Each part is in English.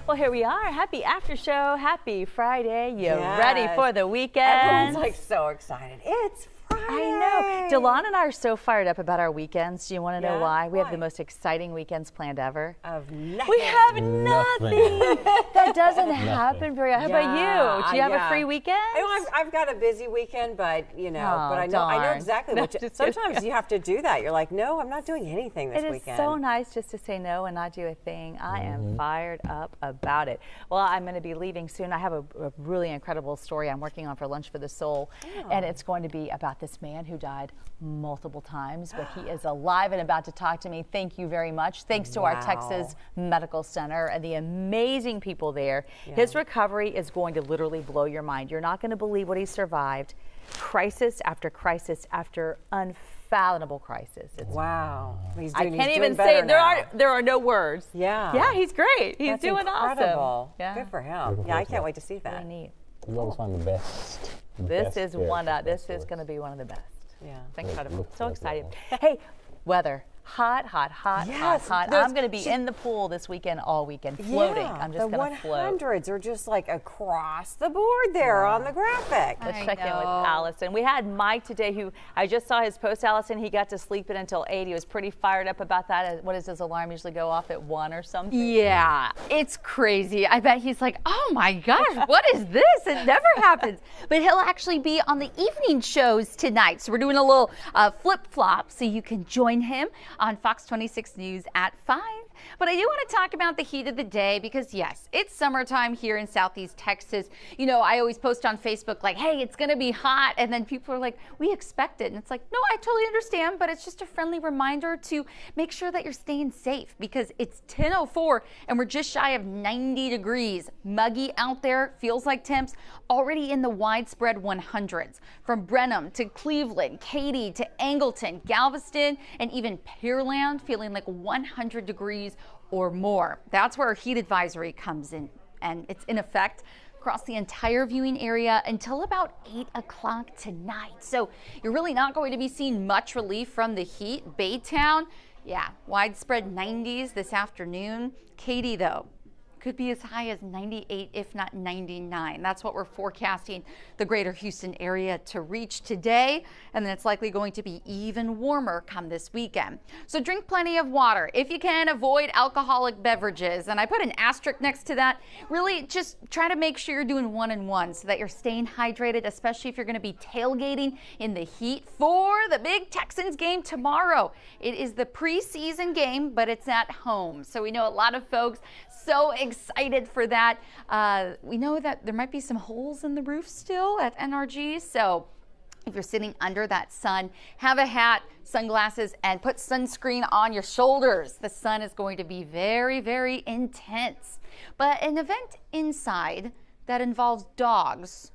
Well, here we are. Happy after show. Happy Friday. You ready for the weekend? Everyone's like so excited. It's Friday. I know. Delon and I are so fired up about our weekends. Do you want to know why? We have the most exciting weekends planned ever. Of nothing. We have nothing. That doesn't happen very often. How about you? Do you have a free weekend? I've got a busy weekend, but but I know exactly what sometimes you have to do that. You're like, no, I'm not doing anything this weekend. It is so nice just to say no and not do a thing. I am fired up about it. Well, I'm going to be leaving soon. I have a really incredible story I'm working on for Lunch for the Soul, and it's going to be about this man who died multiple times, but he is alive and about to talk to me. Thank you very much. Thanks to our Texas Medical Center and the amazing people there. His recovery is going to literally blow your mind. You're not going to believe what he survived. Crisis after crisis after unfathomable crisis. Wow. I can't even say it. There are no words. Yeah, he's great. He's doing incredible. Awesome. Yeah. Good for him. Yeah, I can't wait to see that. Really neat. You always find the best. This is going to be one of the best. Yeah. It's incredible. So excited. Hey, weather. Hot. I'm going to be in the pool this weekend, all weekend, floating. I'm just going to float. The 100s are just like across the board there on the graphic. Let's check in with Allison. We had Mike today, who I just saw his post, Allison. He got to sleep in until 8. He was pretty fired up about that. What does his alarm usually go off at 1 or something? Yeah, it's crazy. I bet he's like, oh my gosh, what is this? It never happens. But he'll actually be on the evening shows tonight. So we're doing a little flip-flop so you can join him on Fox 26 News at 5. But I do want to talk about the heat of the day because, yes, it's summertime here in Southeast Texas. You know, I always post on Facebook like, hey, it's going to be hot. And then people are like, we expect it. And it's like, no, I totally understand. But it's just a friendly reminder to make sure that you're staying safe because it's 10:04 and we're just shy of 90 degrees. Muggy out there, feels like temps already in the widespread 100s. From Brenham to Cleveland, Katy to Angleton, Galveston, and even Pearland feeling like 100 degrees or more. That's where our heat advisory comes in, and it's in effect across the entire viewing area until about 8 o'clock tonight. So you're really not going to be seeing much relief from the heat. Baytown, widespread 90s this afternoon. Katy, though, could be as high as 98, if not 99. That's what we're forecasting the greater Houston area to reach today. And then it's likely going to be even warmer come this weekend. So drink plenty of water. If you can, avoid alcoholic beverages. And I put an asterisk next to that. Really just try to make sure you're doing 1 and 1 so that you're staying hydrated, especially if you're going to be tailgating in the heat for the big Texans game tomorrow. It is the preseason game, but it's at home. So we know a lot of folks so excited for that. We know that there might be some holes in the roof still at NRG, so if you're sitting under that sun, have a hat, sunglasses, and put sunscreen on your shoulders. The sun is going to be very, very intense. But an event inside that involves dogs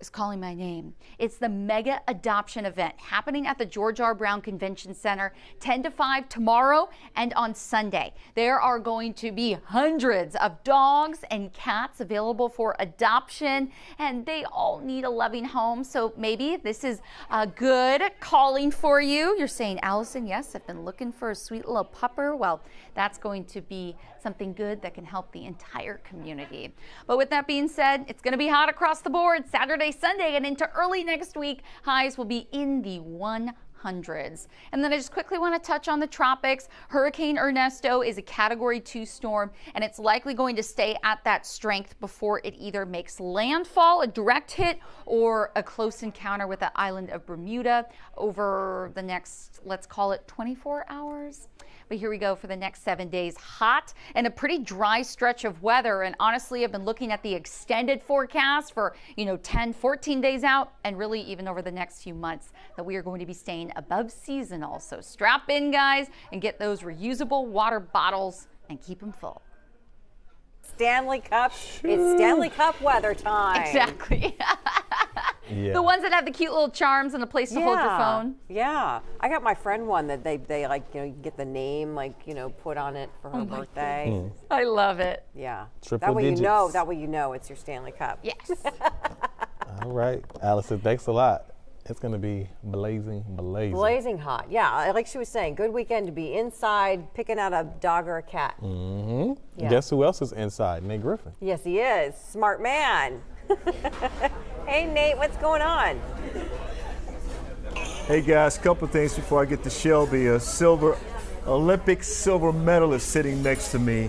is calling my name. It's the mega adoption event happening at the George R. Brown Convention Center 10 to 5 tomorrow and on Sunday. There are going to be hundreds of dogs and cats available for adoption, and they all need a loving home. So maybe this is a good calling for you. You're saying, Allison, yes, I've been looking for a sweet little pupper. Well, that's going to be something good that can help the entire community. But with that being said, it's going to be hot across the board Saturday, Sunday, and into early next week. Highs will be in the 100s. And then I just quickly want to touch on the tropics. Hurricane Ernesto is a Category 2 storm, and it's likely going to stay at that strength before it either makes landfall, a direct hit, or a close encounter with the island of Bermuda over the next, let's call it 24 hours. But here we go for the next 7 days. Hot and a pretty dry stretch of weather. And honestly, I've been looking at the extended forecast for, 10, 14 days out, and really even over the next few months that we are going to be staying above seasonal. So strap in, guys, and get those reusable water bottles and keep them full. Stanley Cup. It's Stanley Cup weather time. Exactly. The ones that have the cute little charms and a place to hold your phone. Yeah. I got my friend one that they like, you get the name, put on it for her birthday. I love it. Yeah. Triple digits. That way you know it's your Stanley Cup. Yes. All right. Allison, thanks a lot. It's going to be blazing. Blazing hot. Yeah, like she was saying, good weekend to be inside picking out a dog or a cat. Mm-hmm. Yeah. Guess who else is inside? Nate Griffin. Yes, he is. Smart man. Hey, Nate, what's going on? Hey guys, couple things before I get to Shelby. A Olympic silver medalist sitting next to me,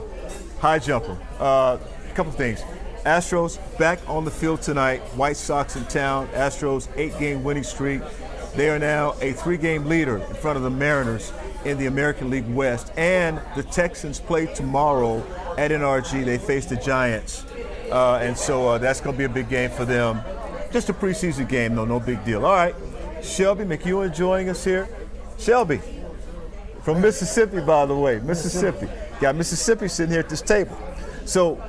high jumper. Couple things. Astros back on the field tonight. White Sox in town. Astros 8-game winning streak. They are now a 3-game leader in front of the Mariners in the American League West. And the Texans play tomorrow at NRG. They face the Giants. And so that's going to be a big game for them. Just a preseason game, no big deal. All right, Shelby McEwen joining us here. Shelby, from Mississippi, by the way. Mississippi. Got Mississippi sitting here at this table. So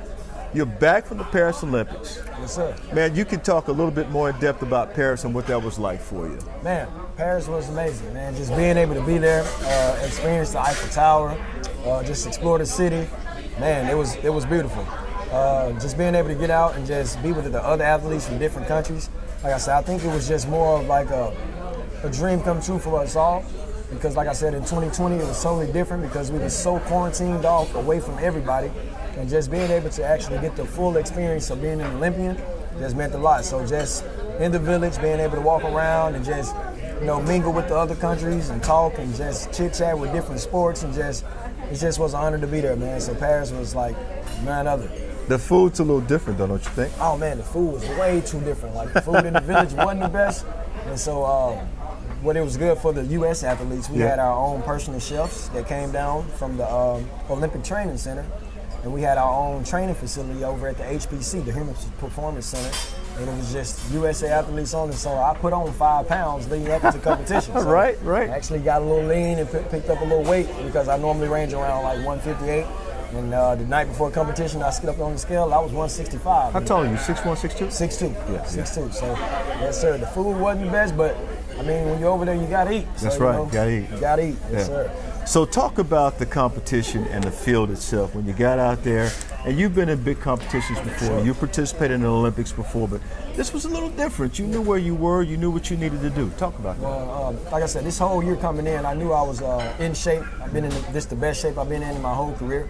you're back from the Paris Olympics. Yes, sir. Man, you can talk a little bit more in depth about Paris and what that was like for you. Man, Paris was amazing, man. Just being able to be there, experience the Eiffel Tower, just explore the city. Man, it was beautiful. Just being able to get out and just be with the other athletes from different countries. Like I said, I think it was just more of like a dream come true for us all. Because like I said, in 2020, it was totally different because we were so quarantined off away from everybody. And just being able to actually get the full experience of being an Olympian just meant a lot. So just in the village, being able to walk around and just, mingle with the other countries and talk and just chit-chat with different sports and it just was an honor to be there, man. So Paris was like none other. The food's a little different, though, don't you think? Oh, man, the food was way too different. Like, the food in the village wasn't the best. And so what it was good for the U.S. athletes, we had our own personal chefs that came down from the Olympic Training Center. And we had our own training facility over at the HPC, the Human Performance Center. And it was just USA athletes only. So I put on 5 pounds leading up to competition. So right. I actually got a little lean and picked up a little weight because I normally range around like 158. And the night before competition, I skipped up on the scale. I was 165. How tall are you? 6'1", 6'2"? 6'2". Yeah. 6'2". So, yes, sir. The food wasn't the best, but I mean, when you're over there, you gotta eat. That's right. Gotta eat. You gotta eat. Yes, sir. So talk about the competition and the field itself. When you got out there, and you've been in big competitions before, Sure. you participated in the Olympics before, but this was a little different. You knew where you were, you knew what you needed to do. Talk about that. Well, like I said, this whole year coming in, I knew I was in shape. I've been in the best shape I've been in my whole career.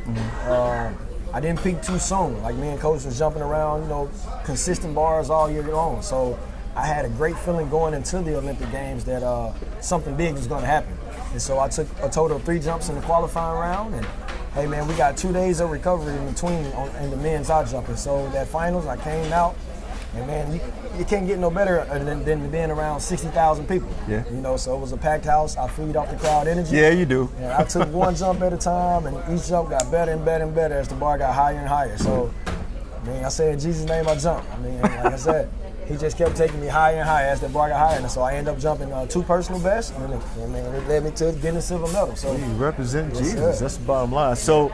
I didn't peak too soon. Like me and Coach was jumping around, consistent bars all year long. So I had a great feeling going into the Olympic Games that something big was going to happen. And so I took a total of 3 jumps in the qualifying round. And hey, man, we got 2 days of recovery in between in the men's out jumping. So that finals, I came out. And man, you can't get no better than being around 60,000 people. Yeah. So it was a packed house. I feed off the crowd energy. Yeah, you do. And I took 1 jump at a time, and each jump got better and better and better as the bar got higher and higher. So, I said in Jesus' name I jumped. Like I said, he just kept taking me higher and higher as the bar got higher. And so I ended up jumping 2 personal bests, and it led me to getting a silver medal. So you represent yes, Jesus. Sir. That's the bottom line. So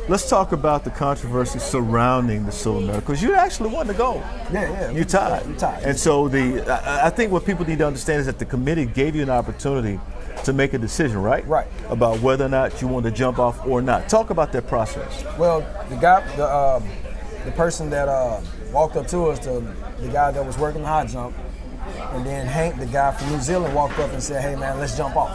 let's talk about the controversy surrounding the silver medal, because you actually won the gold. Yeah. You tied. You tied. And so I think what people need to understand is that the committee gave you an opportunity to make a decision, right? Right. About whether or not you wanted to jump off or not. Talk about that process. Well, the person that walked up to us, the guy that was working the high jump, and then Hank, the guy from New Zealand, walked up and said, "Hey man, let's jump off."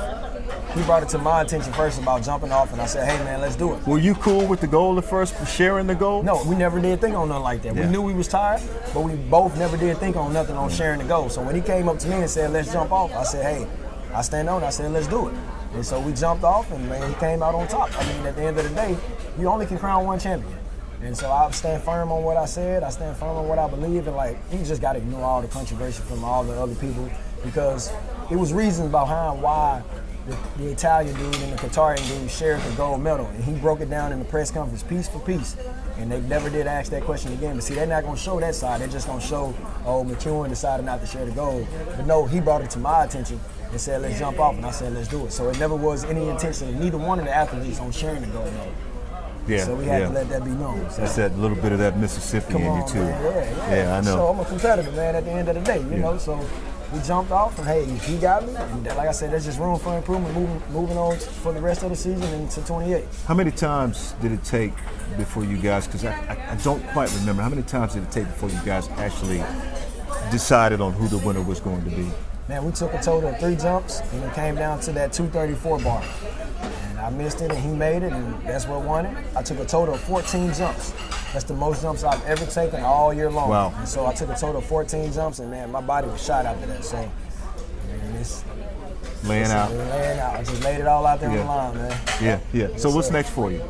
He brought it to my attention first about jumping off, and I said, "Hey man, let's do it." Were you cool with the goal at first, for sharing the goal? No, we never did think on nothing like that. Yeah. We knew we was tired, but we both never did think on nothing on sharing the goal. So when he came up to me and said, "Let's jump off," I said, "Hey, I stand on it." I said, "Let's do it." And so we jumped off, and man, he came out on top. At the end of the day, you only can crown 1 champion. And so I stand firm on what I said. I stand firm on what I believe. And you just got to ignore all the controversy from all the other people, because it was reasons behind why the Italian dude and the Qatarian dude shared the gold medal. And he broke it down in the press conference piece for piece. And they never did ask that question again. But see, they're not going to show that side. They're just going to show, McEwen decided not to share the gold. But no, he brought it to my attention and said, "Let's jump off." And I said, "Let's do it." So it never was any intention of neither one of the athletes on sharing the gold medal. Yeah. So we had to let that be known. So. That's that little bit of that Mississippi in you too. Man. Yeah, I know. So I'm a competitor, man, at the end of the day, you know. So we jumped off, and hey, he got me. And like I said, there's just room for improvement, moving on for the rest of the season into 28. How many times did it take before you guys, because I don't quite remember, how many times did it take before you guys actually decided on who the winner was going to be? Man, we took a total of 3 jumps, and it came down to that 234 bar. And I missed it, and he made it, and that's what won it. I took a total of 14 jumps. That's the most jumps I've ever taken all year long. Wow. And so I took a total of 14 jumps, and man, my body was shot after that. So, man, laying out. Laying out. I just laid it all out there on the line, man. Yeah. Yes, So what's sir. next for you?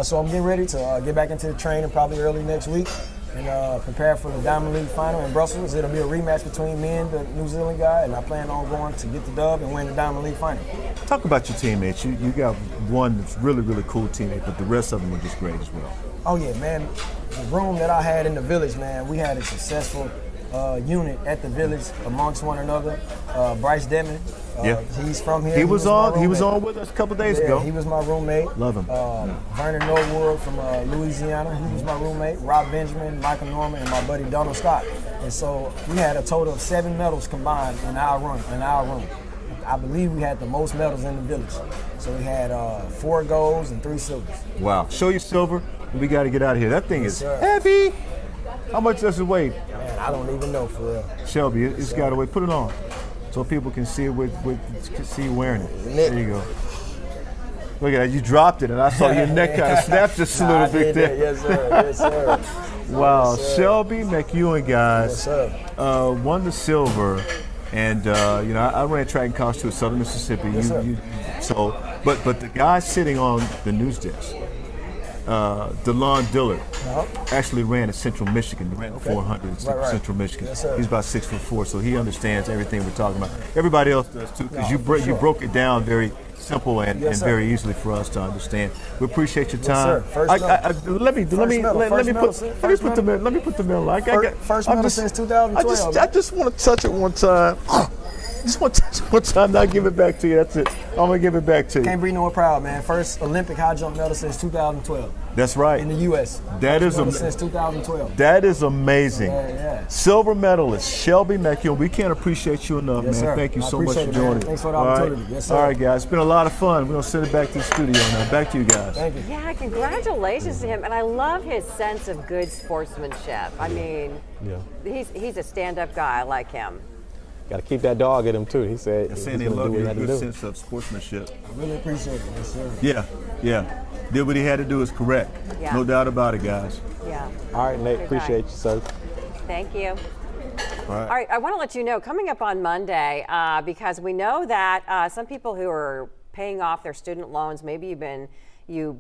So I'm getting ready to get back into the training probably early next week and prepare for the Diamond League final in Brussels. It'll be a rematch between me and the New Zealand guy, and I plan on going to get the dub and win the Diamond League final. Talk about your teammates. You got one that's really, really cool teammate, but the rest of them are just great as well. Oh yeah, man. The room that I had in the village, man, we had a successful unit at the village amongst one another. Bryce Deming, he's from here. He was on with us a couple days ago. He was my roommate. Love him. Vernon Norwood from Louisiana, he was my roommate. Rob Benjamin, Michael Norman, and my buddy Donald Scott. And so we had a total of 7 medals combined in our room. I believe we had the most medals in the village. So we had 4 golds and 3 silvers. Wow. Show your silver, and we got to get out of here. That thing is sir. heavy. How much does it weigh? Man, I don't even know for real. Shelby, it's got to weigh. Put it on so people can see it see you wearing it. There you go. Look at that. You dropped it, and I saw your neck kind of snap just a little bit there. Yes, sir. Yes, sir. Wow. Yes, sir. Shelby McEwen, guys, Yes, sir. won the silver. And I ran track and college too at Southern Mississippi. Yes, sir. But the guy sitting on the news desk, DeLon Dillard, actually ran at Central Michigan. He ran the 400 at Central Michigan. Yes, sir. He's about 6'4", so he understands everything we're talking about. Everybody else does too, because you broke it down very simple and very easily for us to understand. We appreciate your time. Yes, sir. Let me put the medal. First medal since 2012. I just want to touch it one time. Just want to touch it one time. Now give it back to you. That's it. I'm gonna give it back to you. Can't breathe no more proud, man. First Olympic high jump medal since 2012 That's right. in the U.S. That is since 2012. That is amazing. Yeah. Silver medalist Shelby McEwen. We can't appreciate you enough, Yes, man. sir. Thank you I so much for appreciate it, man. joining. Thanks for the All right? opportunity. Yes, sir. All right, guys. It's been a lot of fun. We're gonna send it back to the studio now. Back to you guys. Thank you. Yeah, congratulations to him. And I love his sense of good sportsmanship. I mean, he's a stand-up guy. I like him. Got to keep that dog at him too. He said he's Saying going they to love do what he your had to good do. sense of sportsmanship. I really appreciate it. Yes, sir. Yeah. Did what he had to do is correct. Yeah. No doubt about it, guys. Yeah. All right, Nate. Good Appreciate guy. you, sir. Thank you. All All right, I want to let you know, coming up on Monday, because we know that some people who are paying off their student loans, maybe you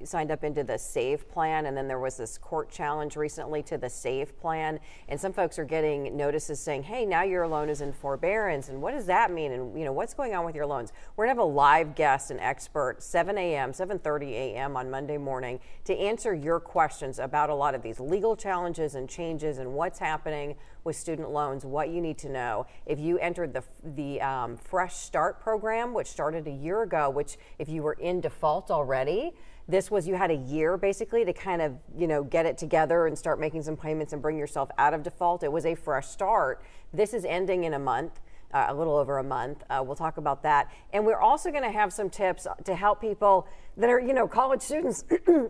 signed up into the SAVE plan, and then there was this court challenge recently to the SAVE plan, and some folks are getting notices saying, hey, now your loan is in forbearance, and what does that mean, and what's going on with your loans? We're going to have a live guest, an expert, 7:30 a.m. on Monday morning to answer your questions about a lot of these legal challenges and changes and what's happening with student loans, what you need to know. If you entered the Fresh Start program, which started a year ago, which if you were in default already, you had a year basically to kind of, get it together and start making some payments and bring yourself out of default. It was a fresh start. This is ending in a month. A little over a month. We'll talk about that. And we're also going to have some tips to help people that are, college students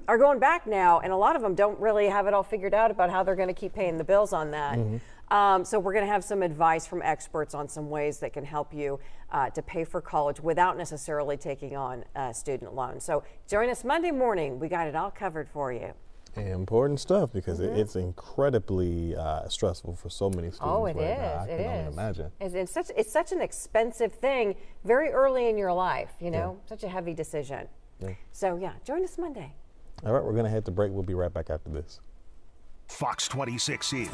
are going back now, and a lot of them don't really have it all figured out about how they're going to keep paying the bills on that. So we're going to have some advice from experts on some ways that can help you to pay for college without necessarily taking on student loans. So join us Monday morning. We got it all covered for you. Important stuff because it's incredibly stressful for so many students. Oh, it right is. now. I can only imagine. It's such an expensive thing very early in your life, such a heavy decision. Yeah. So, join us Monday. All right, we're going to head to break. We'll be right back after this. Fox 26 is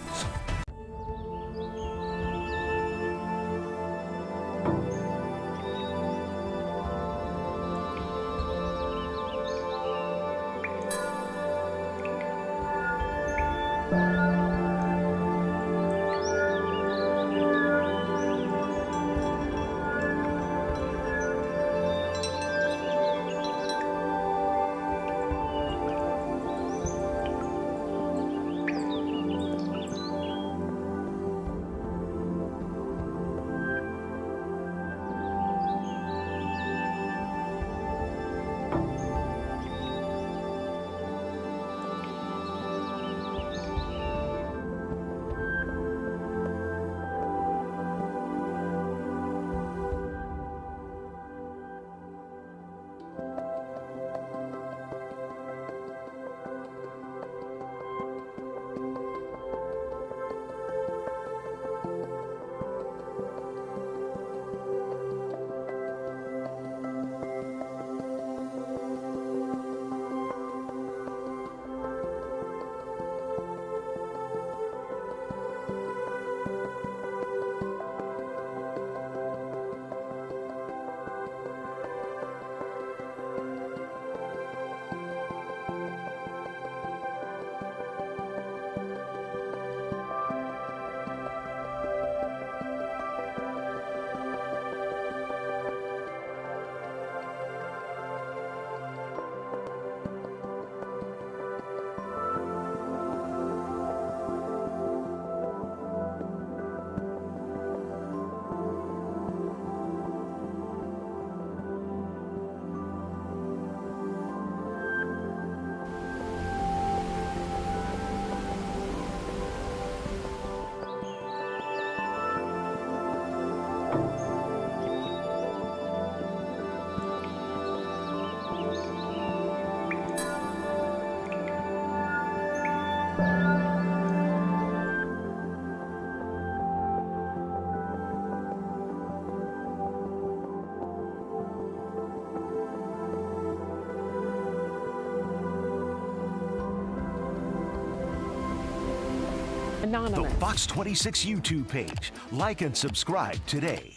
Anonymous. The Fox 26 YouTube page. Like and subscribe today.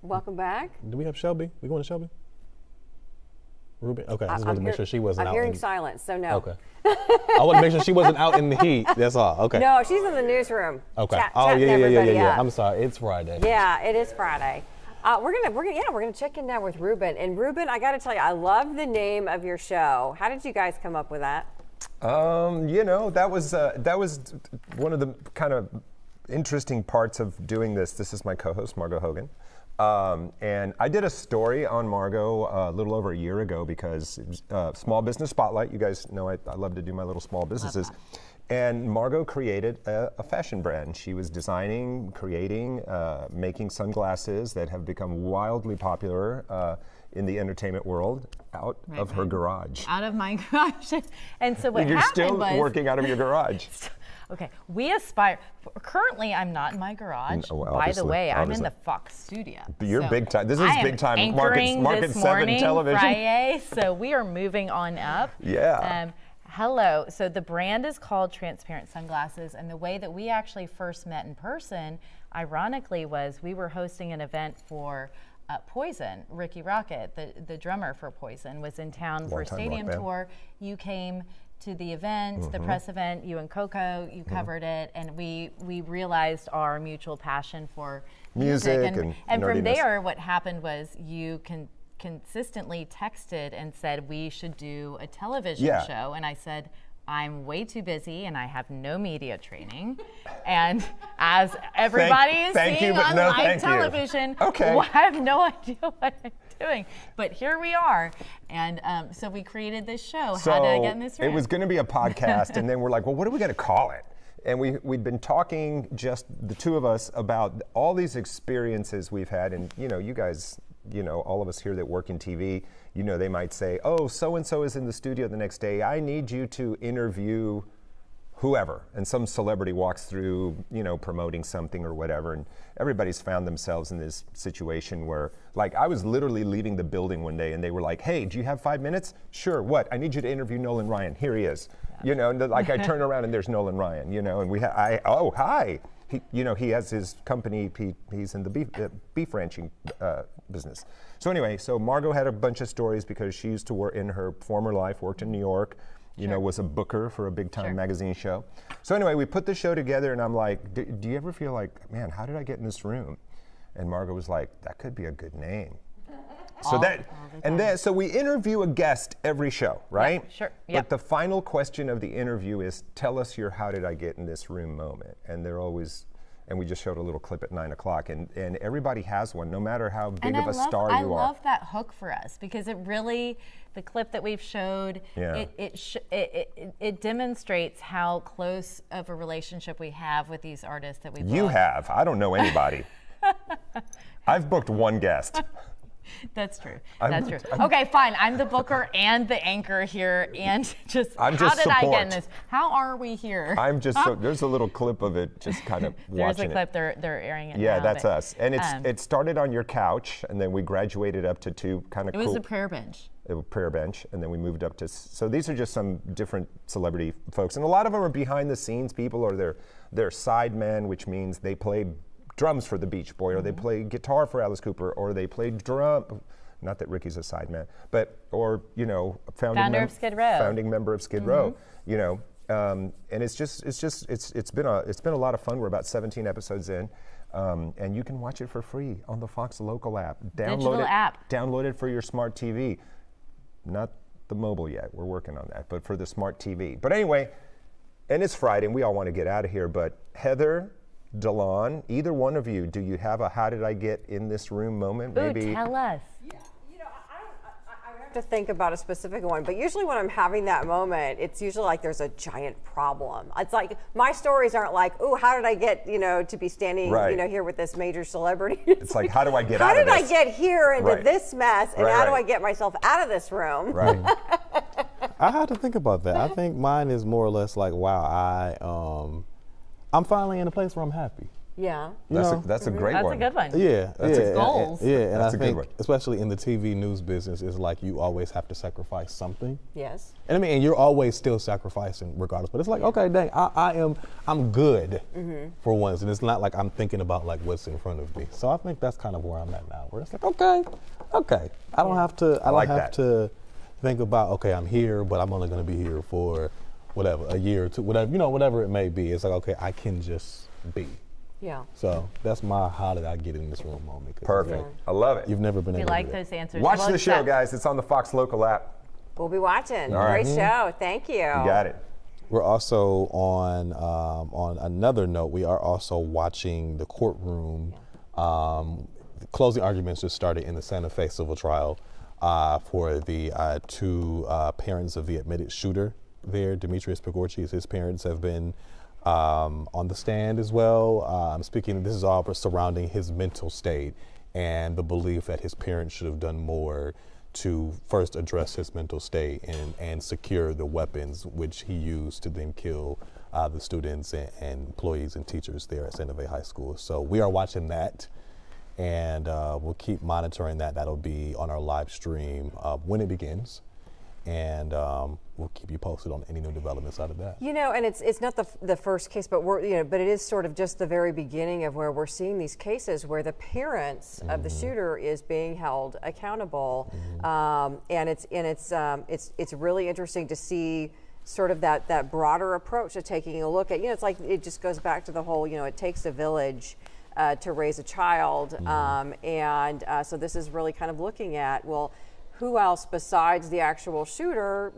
Welcome back. Do we have Shelby? We going to Shelby? Ruben? Okay, I just wanted to make sure she wasn't out. I'm hearing in... silence, so no. Okay. I want to make sure she wasn't out in the heat. That's all. Okay. No, she's in the newsroom. Okay. Chatting everybody up. I'm sorry. It's Friday. Yeah, it is Friday. We're gonna check in now with Ruben. And Ruben, I got to tell you, I love the name of your show. How did you guys come up with that? That was one of the kind of interesting parts of doing this. This is my co-host, Margot Hogan. And I did a story on Margot a little over a year ago because Small Business Spotlight, you guys know I love to do my little small businesses. And Margot created a fashion brand. She was designing, creating, making sunglasses that have become wildly popular in the entertainment world out of her garage. Out of my garage. And so what You're happened still was, working out of your garage. Okay, we aspire. Currently, I'm not in my garage. By the way, I'm in the Fox studio. But you're big time. This is big time. Market 7 television. Friday, so we are moving on up. Yeah. Hello. So the brand is called Transparent Sunglasses, and the way that we actually first met in person, ironically, was we were hosting an event for Poison. Ricky Rocket, the drummer for Poison, was in town for a stadium tour. You came to the event, the press event, you and Coco, you covered it, and we realized our mutual passion for music. And from there, what happened was you consistently texted and said we should do a television show, and I said, I'm way too busy and I have no media training. And as everybody is seeing on live television, I have no idea what I'm doing. But here we are. And so we created this show. So how did I get in this room? It was going to be a podcast, and then we're like, well, what are we going to call it? And we'd been talking, just the two of us, about all these experiences we've had. And, you guys, all of us here that work in TV, they might say, oh, so-and-so is in the studio the next day. I need you to interview whoever. And some celebrity walks through, promoting something or whatever. And everybody's found themselves in this situation where, like, I was literally leaving the building one day and they were like, hey, do you have 5 minutes? Sure, what? I need you to interview Nolan Ryan. Here he is. And like I turn around and there's Nolan Ryan, and oh, hi. He has his company, he's in the beef ranching business. So anyway, Margot had a bunch of stories because she used to work in her former life, worked in New York, was a booker for a big time magazine show. So anyway, we put the show together and I'm like, do you ever feel like, man, how did I get in this room? And Margot was like, that could be a good name. So we interview a guest every show, right? Yeah, sure. But the final question of the interview is, tell us your how did I get in this room moment. And they're always, and we just showed a little clip at 9 o'clock, and everybody has one, no matter how big of a star you are. I love that hook for us because it really, the clip that we've showed, it demonstrates how close of a relationship we have with these artists that we book. You have. I don't know anybody. I've booked one guest. That's true. That's true. Okay, fine. I'm the booker and the anchor here, and how did I get in this? How are we here? I'm just there's a little clip of it, just kind of watching it. There's a clip. They're airing it. Yeah, now, that's us. And it started on your couch, and then we graduated up to two kind of. It was a prayer bench. A prayer bench, and then we moved up to. So these are just some different celebrity folks, and a lot of them are behind the scenes people, or they're side men, which means they play drums for the Beach Boy, or they play guitar for Alice Cooper, or they play drum. Not that Ricky's a sideman, but founder of Skid Row, founding member of Skid Row. And it's been a lot of fun. We're about 17 episodes in, and you can watch it for free on the Fox Local app. Download it for your smart TV. Not the mobile yet. We're working on that, but for the smart TV. But anyway, and it's Friday, and we all want to get out of here. But Heather, Delon, either one of you, do you have a how did I get in this room moment? Maybe tell us. Yeah, I have to think about a specific one, but usually when I'm having that moment, it's usually like there's a giant problem. It's like my stories aren't like, oh, how did I get to be standing here with this major celebrity? It's like how do I get out of this? How did I get here into this mess, and how do I get myself out of this room? Right. I had to think about that. I think mine is more or less like, wow, I'm finally in a place where I'm happy. Yeah. That's a great That's one. a good one. Yeah, That's yeah, goals. and That's I a good think, one. especially in the TV news business, is like you always have to sacrifice something. Yes. And I mean, and you're always still sacrificing regardless. But it's like, okay, dang, I'm good for once, and it's not like I'm thinking about like what's in front of me. So I think that's kind of where I'm at now, where it's like, okay, I don't have to. I don't like have that. to think about, okay, I'm here, but I'm only going to be here for whatever, a year or two, whatever, whatever it may be. It's like, okay, I can just be. Yeah. So that's my how did I get in this room moment. 'Cause it's Perfect. like, I love it. you've never been We able like to do that. those answers. Watch Well, the show, that- guys. It's on the Fox Local app. We'll be watching. All right. Great show. Thank you. You got it. We're also on another note. We are also watching the Courtroom. The closing arguments just started in the Santa Fe civil trial for the two parents of the admitted shooter there, Demetrius Pagorchis. His parents have been on the stand as well. This is all surrounding his mental state and the belief that his parents should have done more to first address his mental state and secure the weapons which he used to then kill the students and employees and teachers there at Santa Fe High School. So we are watching that, and we'll keep monitoring that. That'll be on our live stream when it begins, and we'll keep you posted on any new developments out of that. You know, and it's not the first case, but but it is sort of just the very beginning of where we're seeing these cases where the parents of the shooter is being held accountable, and it's really interesting to see sort of that broader approach to taking a look at. It's like it just goes back to the whole it takes a village to raise a child, so this is really kind of looking at who else besides the actual shooter,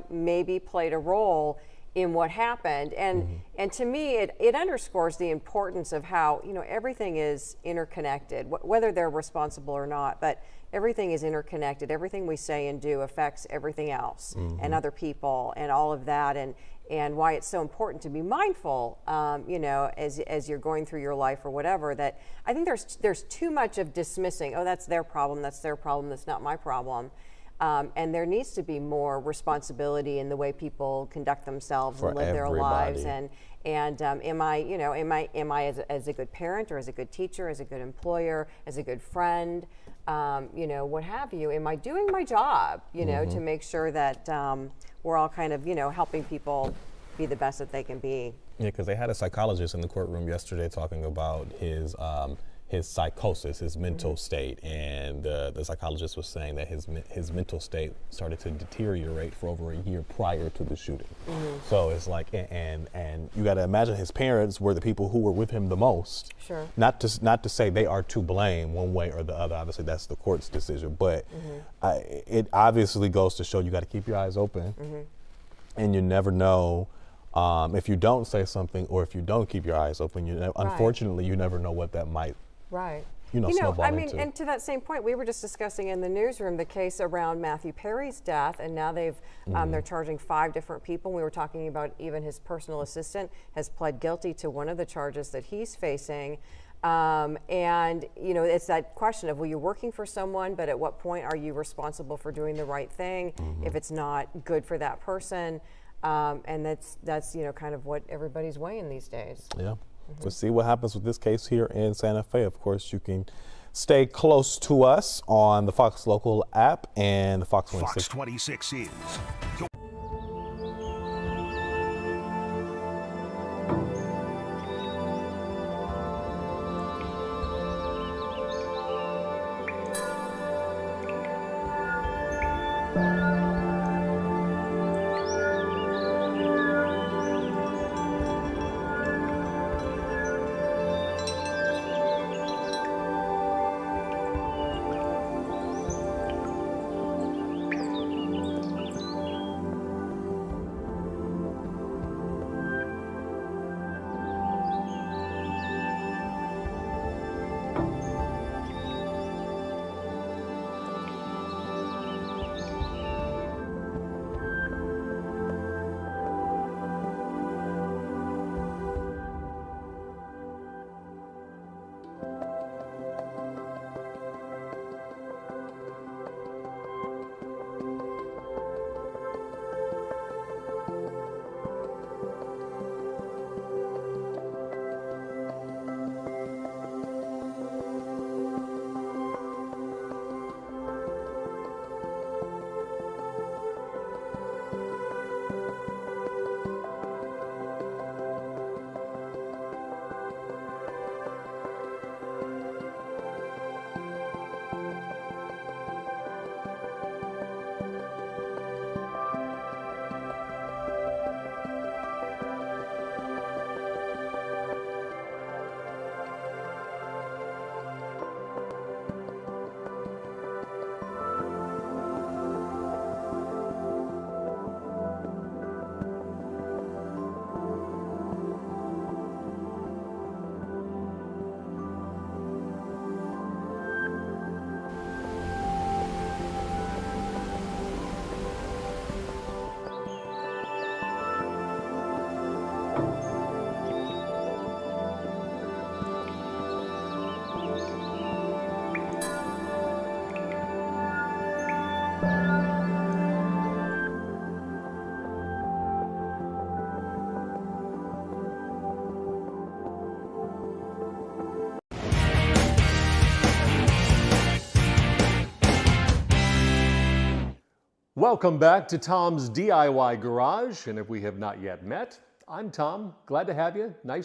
maybe played a role in what happened. And to me, it underscores the importance of how, everything is interconnected, whether they're responsible or not, but everything is interconnected. Everything we say and do affects everything else and other people and all of that. And why it's so important to be mindful, as you're going through your life or whatever, that I think there's too much of dismissing, that's their problem, that's not my problem. And there needs to be more responsibility in the way people conduct themselves and live their lives. And am I as a good parent or as a good teacher, as a good employer, as a good friend, what have you? Am I doing my job, to make sure that we're all kind of, helping people be the best that they can be? Yeah, because they had a psychologist in the courtroom yesterday talking about his psychosis, his mental state, and the psychologist was saying that his mental state started to deteriorate for over a year prior to the shooting. So it's like, and you got to imagine his parents were the people who were with him the most. Sure. Not to say they are to blame one way or the other. Obviously, that's the court's decision, but it obviously goes to show you got to keep your eyes open, and you never know. If you don't say something or if you don't keep your eyes open, unfortunately, you never know what that might snowball into. And to that same point, we were just discussing in the newsroom the case around Matthew Perry's death, and now they're charging 5 different people. We were talking about even his personal assistant has pled guilty to one of the charges that he's facing. And it's that question of, well, you're working for someone, but at what point are you responsible for doing the right thing if it's not good for that person? And that's kind of what everybody's weighing these days. Yeah. We'll see what happens with this case here in Santa Fe. Of course, you can stay close to us on the Fox Local app and the Fox 26. Fox 26 is Welcome back to Tom's DIY Garage, and if we have not yet met, I'm Tom. Glad to have you. Nice